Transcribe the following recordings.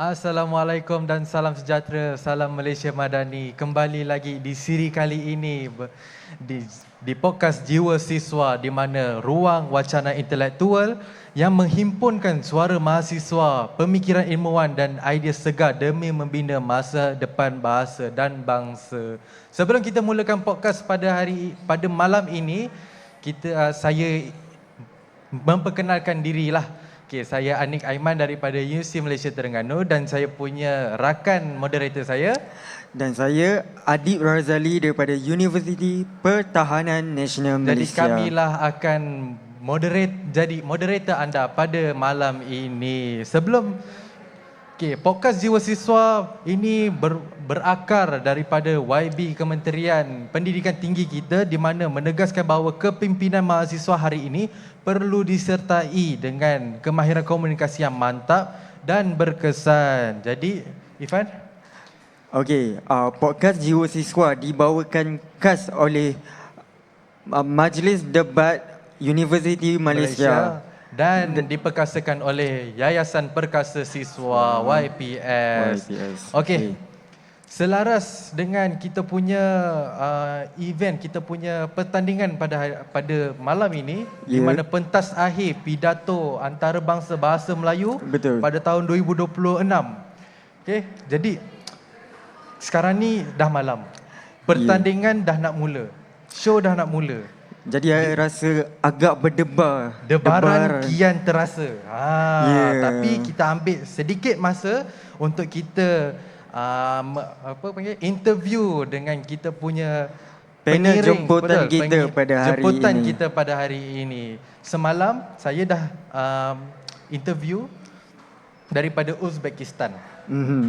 Assalamualaikum dan salam sejahtera, salam Malaysia Madani. Kembali lagi di siri kali ini di podcast Jiwa Siswa, di mana ruang wacana intelektual yang menghimpunkan suara mahasiswa, pemikiran ilmuwan dan idea segar demi membina masa depan bahasa dan bangsa. Sebelum kita mulakan podcast pada malam ini, saya memperkenalkan dirilah. Okay, saya Anik Aiman daripada Universiti Malaysia Terengganu dan saya punya rakan moderator saya. Dan saya Adib Razali daripada Universiti Pertahanan Nasional Malaysia. Jadi kamilah akan jadi moderator anda pada malam ini. Podcast Jiwa Siswa ini berakar daripada YB Kementerian Pendidikan Tinggi kita, di mana menegaskan bahawa kepimpinan mahasiswa hari ini perlu disertai dengan kemahiran komunikasi yang mantap dan berkesan. Jadi, Irfan? Okey, podcast Jiwa Siswa dibawakan khas oleh Majlis Debat Universiti Malaysia. Dan diperkasakan oleh Yayasan Perkasa Siswa YPS. Okey. Selaras dengan kita punya event, kita punya pertandingan pada malam ini, di mana pentas akhir pidato antarabangsa bahasa Melayu. Betul. Pada tahun 2026. Okey, jadi sekarang ni dah malam. Pertandingan dah nak mula. Show dah nak mula. Jadi saya rasa agak berdebar. Debaran kian terasa. Tapi kita ambil sedikit masa untuk kita interview dengan kita punya panel jemputan kita pada hari ini. Semalam saya dah interview daripada Uzbekistan.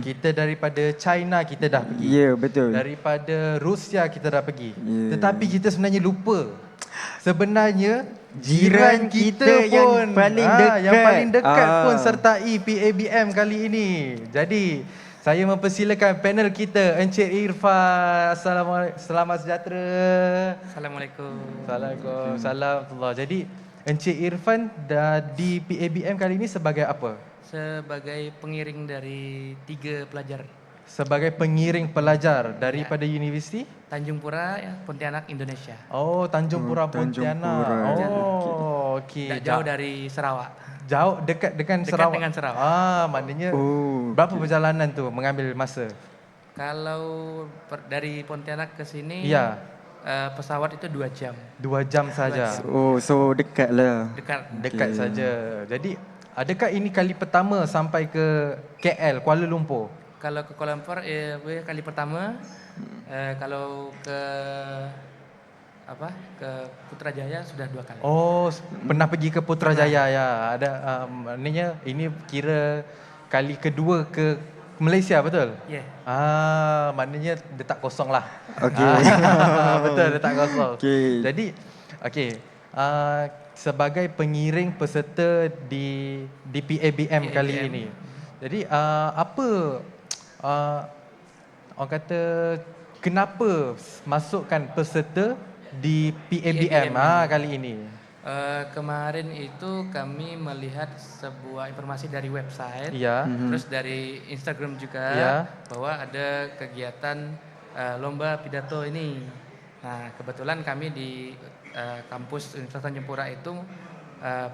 Kita daripada China kita dah pergi. Ya, betul. Daripada Rusia kita dah pergi. Tetapi kita sebenarnya lupa. Sebenarnya jiran kita pun yang paling dekat pun sertai PABM kali ini. Jadi saya mempersilakan panel kita, Encik Irfan. Selamat sejahtera. Assalamualaikum. Waalaikumsalam. Jadi Encik Irfan di PABM kali ini sebagai apa? Sebagai pengiring dari 3 pelajar. Sebagai pengiring pelajar daripada universiti Tanjung Pura, Pontianak, Indonesia. Oh, Tanjung Pura, Pontianak. Oh, okey. Tak jauh dari Sarawak. Jauh, dekat dengan Dekat Sarawak. dengan Sarawak. Maknanya berapa perjalanan tu mengambil masa? Kalau dari Pontianak ke sini, pesawat itu 2 jam. 2 jam saja. Oh, so dekat lah. Dekat saja. Jadi, adakah ini kali pertama sampai ke KL, Kuala Lumpur? Kalau ke Kuala Lumpur kali pertama. Kalau ke Putrajaya sudah 2 kali. Oh, pernah pergi ke Putrajaya ya. Ada maknanya ini kira kali kedua ke Malaysia, betul? Ya. Maknanya dia tak kosong lah. Okey. Betul, dia tak kosong. Okay. Jadi, sebagai pengiring peserta di PABM kali ini. Jadi, orang kata kenapa masukkan peserta di PABM kali ini? Kemarin itu kami melihat sebuah informasi dari website, terus dari Instagram juga, bahwa ada kegiatan lomba pidato ini. Nah, kebetulan kami di kampus Universitas Tanjung Pura itu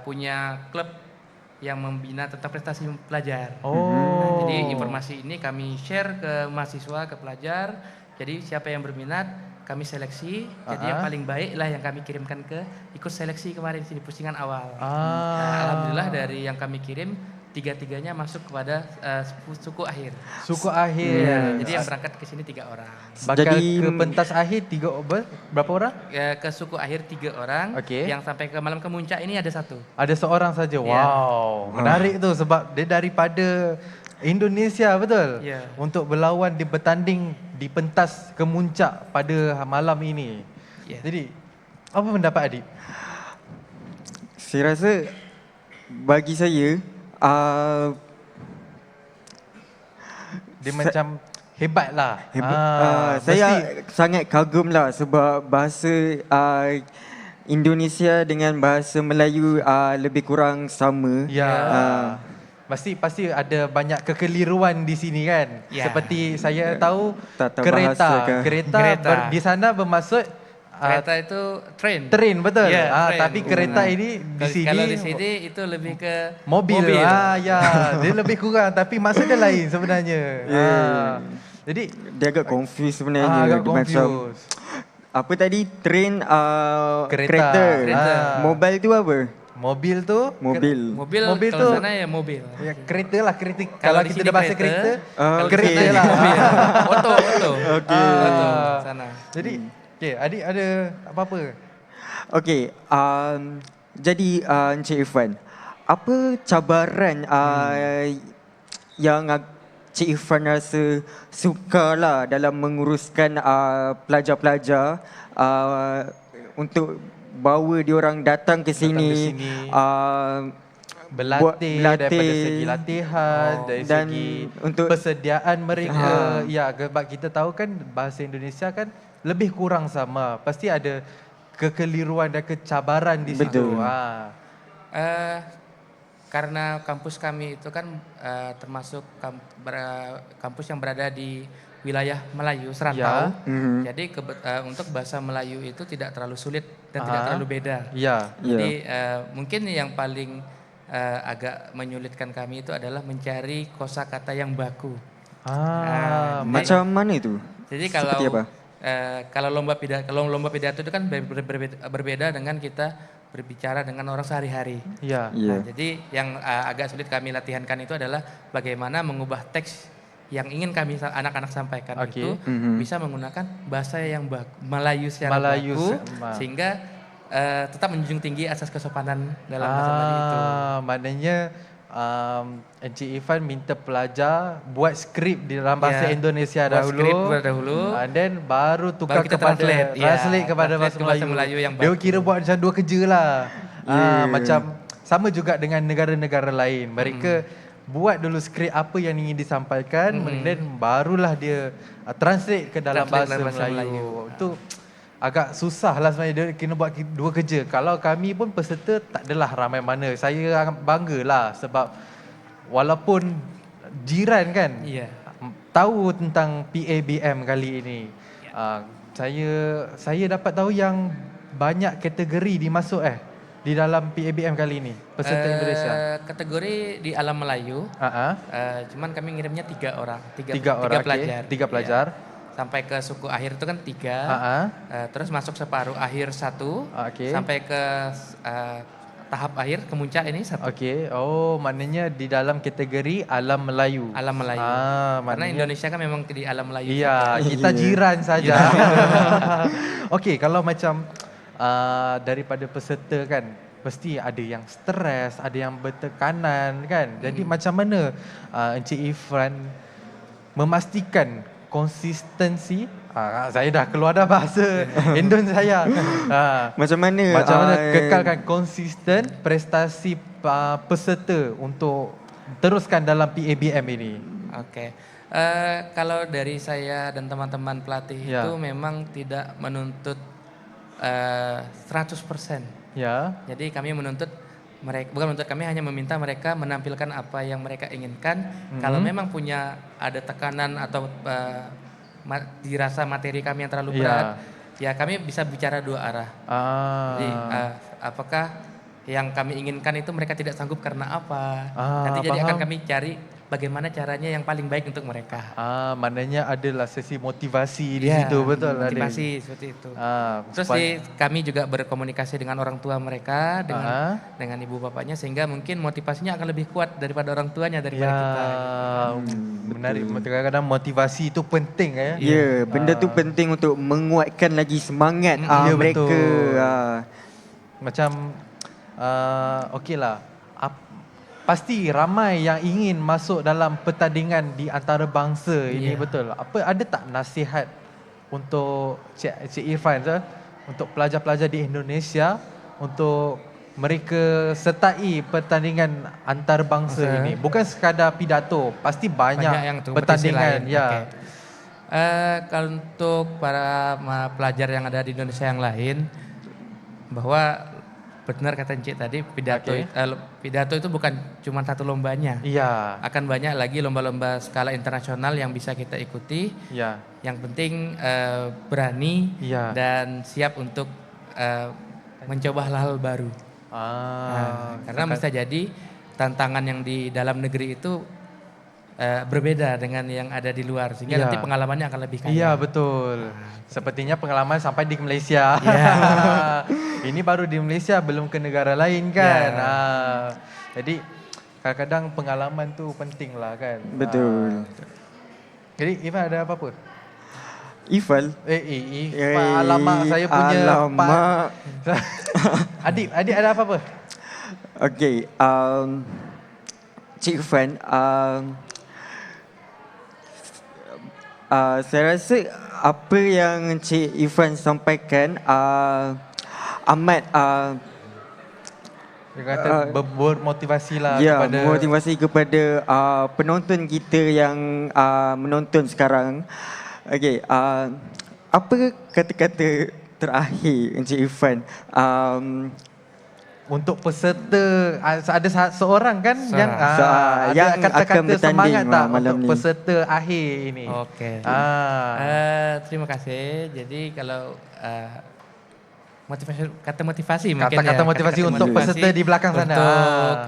punya klub yang membina tentang prestasi pelajar. Nah, jadi informasi ini kami share ke mahasiswa, ke pelajar. Jadi siapa yang berminat kami seleksi. Jadi yang paling baik lah yang kami kirimkan ikut seleksi kemarin di pusingan awal. Nah, alhamdulillah dari yang kami kirim 3-3-nya masuk kepada suku akhir. Suku akhir. Jadi yang berangkat ke sini 3 orang. Bakal ke pentas akhir berapa orang? Ke suku akhir 3 orang. Yang sampai ke malam kemuncak ini ada 1. Ada seorang saja. Wow, menarik tu sebab dia daripada Indonesia, betul? Untuk berlawan bertanding di pentas kemuncak pada malam ini. Jadi, apa pendapat Adib? Saya rasa bagi saya dia macam hebat lah. Saya sangat kagum lah sebab bahasa Indonesia dengan bahasa Melayu lebih kurang sama. pasti ada banyak kekeliruan di sini kan. Ya. Seperti saya tahu Tata kereta bahasa kah? kereta di sana bermaksud Kereta itu train. train betul. Ya, train. Tapi kereta ini di sini Kalau di sini itu lebih ke mobil. Ya, dia lebih kurang tapi maksud dia lain sebenarnya. Jadi Dia agak confused sebenarnya. agak Dia macam confused. apa tadi? Train, Kereta. kereta. Mobile tu apa? Mobil tu Mobil. mobil tu kalau sana ya mobil. ya, kereta lah kereta. Kalau Kalau di kita sini dah bahasa kereta, kereta, kalau di kereta sana lah. mobil. Oto. Okey. Oto sana. Jadi, adik ada apa-apa? Okey, jadi Encik Irfan, apa cabaran yang Cik Irfan rasa sukarlah dalam menguruskan pelajar-pelajar untuk bawa diorang datang ke sini, Berlatih daripada segi latihan, dari dan segi untuk persediaan mereka. Ya, sebab kita tahu kan bahasa Indonesia kan lebih kurang sama. Pasti ada kekeliruan dan kecabaran di situ. Betul. Karena kampus kami itu kan termasuk kampus yang berada di wilayah Melayu Serantau. Jadi untuk bahasa Melayu itu tidak terlalu sulit dan tidak terlalu beda. Jadi mungkin yang paling agak menyulitkan kami itu adalah mencari kosakata yang baku. Macam mana itu? Jadi Seperti apa? kalau lomba pidato itu kan berbeda dengan kita berbicara dengan orang sehari-hari. Ya. Nah, jadi yang agak sulit kami latihankan itu adalah bagaimana mengubah teks yang ingin kami anak-anak sampaikan itu bisa menggunakan bahasa yang Melayu secara baku sehingga tetap menjunjung tinggi asas kesopanan dalam bahasa Melayu itu. Maknanya Encik Irfan minta pelajar buat skrip di dalam bahasa Indonesia dahulu, and then baru tukar kita kepada translate kepada bahasa Melayu yang baku. Dia kira buat macam dua kerja lah. Macam sama juga dengan negara-negara lain. Mereka buat dulu skrip apa yang ingin disampaikan, dan barulah dia translate ke dalam bahasa Melayu. Itu agak susah lah sebenarnya, dia kena buat dua kerja. Kalau kami pun peserta tak adalah ramai mana. Saya bangga lah sebab walaupun jiran kan tahu tentang PABM kali ini. Saya dapat tahu yang banyak kategori dimasuk di dalam PABM kali ini, peserta Indonesia. Kategori di alam Melayu, cuman kami ngirimnya 3 orang, 3 pelajar. 3 pelajar. Sampai ke suku akhir itu kan 3, terus masuk separuh akhir 1, sampai ke tahap akhir ke muncak ini 1. Maknanya di dalam kategori alam Melayu. Alam Melayu. Karena Indonesia kan memang di alam Melayu. Iya, kita jiran saja. Kalau macam daripada peserta kan, pasti ada yang stres, ada yang bertekanan kan. Jadi macam mana Encik Irfan memastikan konsistensi? Saya dah keluar dah bahasa Indon saya. Macam mana kekalkan konsisten prestasi peserta untuk teruskan dalam PABM ini? Kalau dari saya dan teman-teman pelatih itu memang tidak menuntut 100%. Jadi kami menuntut mereka, bukan menuntut, kami hanya meminta mereka menampilkan apa yang mereka inginkan. Kalau memang ada tekanan atau dirasa materi kami yang terlalu berat, ya kami bisa bicara 2 arah. Jadi apakah yang kami inginkan itu mereka tidak sanggup karena apa? Nanti jadi akan kami cari bagaimana caranya yang paling baik untuk mereka. Maknanya adalah sesi motivasi di situ, betul? Motivasi seperti itu. Terus kami juga berkomunikasi dengan orang tua mereka, dengan ibu bapaknya, sehingga mungkin motivasinya akan lebih kuat daripada orang tuanya daripada kita. Menarik. Kadang-kadang motivasi itu penting benda tu penting untuk menguatkan lagi semangat mereka. Betul. Macam okeylah. Pasti ramai yang ingin masuk dalam pertandingan di antarabangsa ini, betul. Ada tak nasihat untuk Cik Irfan untuk pelajar-pelajar di Indonesia untuk mereka sertai pertandingan antarabangsa ini? Bukan sekadar pidato, pasti banyak yang pertandingan. Kalau untuk para pelajar yang ada di Indonesia yang lain, bahwa benar kata Encik tadi, pidato Oke. pidato itu bukan cuma satu lombanya. Iya. Akan banyak lagi lomba-lomba skala internasional yang bisa kita ikuti. Iya. Yang penting berani Iya. dan siap untuk mencoba hal-hal baru. Karena bisa jadi tantangan yang di dalam negeri itu berbeda dengan yang ada di luar, sehingga Iya. nanti pengalamannya akan lebih kaya. Iya betul. Sepertinya pengalaman sampai di Malaysia. Ini baru di Malaysia, belum ke negara lain kan. Jadi kadang-kadang pengalaman tu penting lah kan. Betul. Jadi Ifan ada apa-apa? Ifal. Ifan, alamak saya punya alamak. Adik ada apa-apa? Okay, Cik Irfan, saya rasa apa yang Cik Irfan sampaikan amat Dia kata bermotivasi lah ya, kepada motivasi kepada penonton kita yang menonton sekarang. Okey, apa kata-kata terakhir Encik Irfan untuk peserta, ada seorang kan yang yang ada kata-kata akan bertanding semangat tak malam untuk ni. peserta akhir ini? Oke. Terima kasih. Jadi kalau kata motivasi mungkin Kata-kata ya. motivasi Kata-kata untuk motivasi peserta di belakang sana. Untuk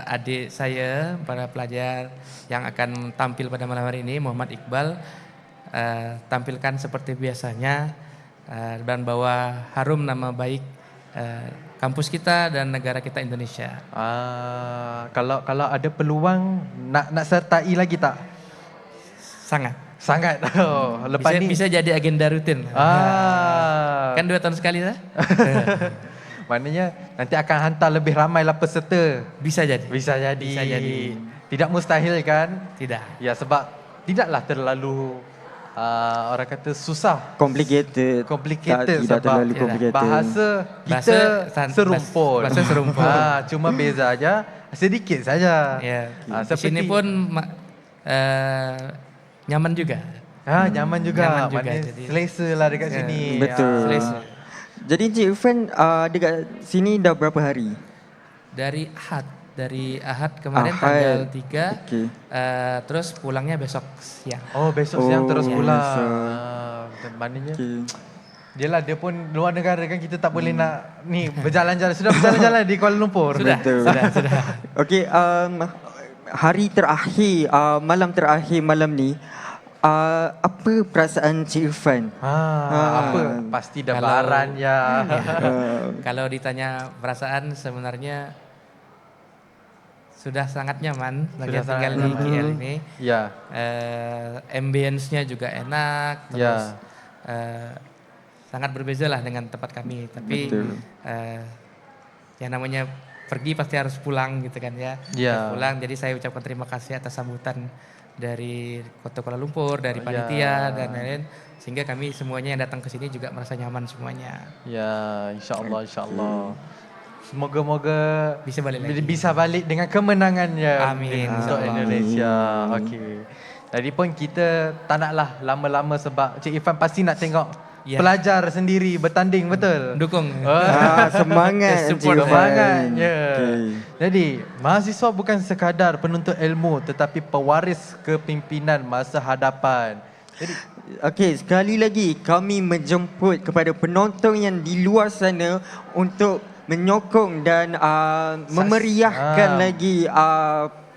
adik saya, para pelajar yang akan tampil pada malam hari ini, Muhammad Iqbal, tampilkan seperti biasanya dan bawa harum nama baik kampus kita dan negara kita Indonesia. Kalau ada peluang nak sertai lagi tak? Sangat. Lepas Bisa jadi agenda rutin. Kan 2 tahun sekali lah. Maknanya nanti akan hantar lebih ramai lah peserta. Bisa jadi. Bisa jadi. Tidak mustahil kan? Tidak. Ya sebab tidaklah terlalu orang kata susah. Complicated Complicated tidak sebab terlalu complicated. bahasa kita serumpun. Bahasa serumpun. Cuma beza aja sedikit saja. Ya. Di Seperti sini pun nyaman juga. Nyaman juga. Nyaman juga, Maknanya jadi- selesa lah dekat sini. Betul. Selesa. Jadi Encik Irfan dekat sini dah berapa hari? Dari Ahad kemarin Ahad. tanggal 3. Okey. Terus pulangnya besok siang. Besok siang terus Oh, pulang. besok. Maknanya Okey. Yelah, dia pun luar negara kan, kita tak boleh nak ni berjalan-jalan. Sudah berjalan-jalan di Kuala Lumpur? Betul. Sudah. Okey, hari terakhir, malam terakhir malam ni, apa perasaan Cik Irfan? Apa? Pasti dah Kalau- baran ya. Kalau ditanya perasaan, sebenarnya sudah sangat nyaman Sudah lagi tinggal sangat di nyaman. KL ini. Ya. Ambience-nya juga enak, Ya. terus sangat berbeza lah dengan tempat kami. Tapi Betul. yang namanya pergi pasti harus pulang gitu kan ya. Ya. Harus pulang. Jadi saya ucapkan terima kasih atas sambutan dari Kota Kuala Lumpur, dari Ya. panitia dan lain-lain, sehingga kami semuanya yang datang ke sini juga merasa nyaman semuanya. Ya, insya-Allah. Semoga-moga Bisa balik lagi. bisa balik dengan kemenangannya. Amin, Untuk insya-Allah. Indonesia. Okey. Jadi pun kita tak naklah lama-lama sebab Cik Irfan pasti nak tengok Ya. pelajar sendiri bertanding, betul? Dukung. Semangat Encik Support Irfan. Semangat. Ya. Okey. Jadi, mahasiswa bukan sekadar penuntut ilmu tetapi pewaris kepimpinan masa hadapan. Jadi, Okey, sekali lagi kami menjemput kepada penonton yang di luar sana untuk menyokong dan memeriahkan lagi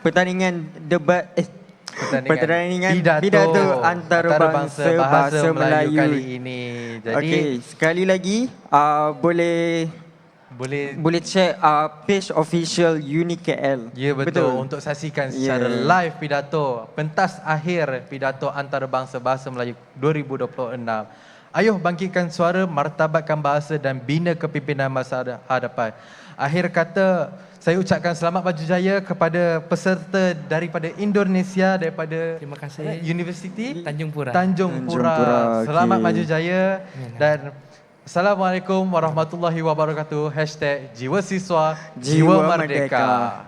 pertandingan debat pertandingan pidato antarabangsa bahasa Melayu kali ini. Jadi, Okey, sekali lagi boleh check page official UniKL. Ya betul. Untuk saksikan secara live pidato pentas akhir pidato antarabangsa bahasa Melayu 2026. Ayuh bangkitkan suara, martabatkan bahasa dan bina kepimpinan masa hadapan. Akhir kata, saya ucapkan selamat maju jaya kepada peserta daripada Indonesia, daripada Terima kasih. Universiti Tanjung Pura. Tanjung Pura. Selamat okey. maju jaya dan Assalamualaikum warahmatullahi wabarakatuh. #Jiwa Siswa, Jiwa Merdeka.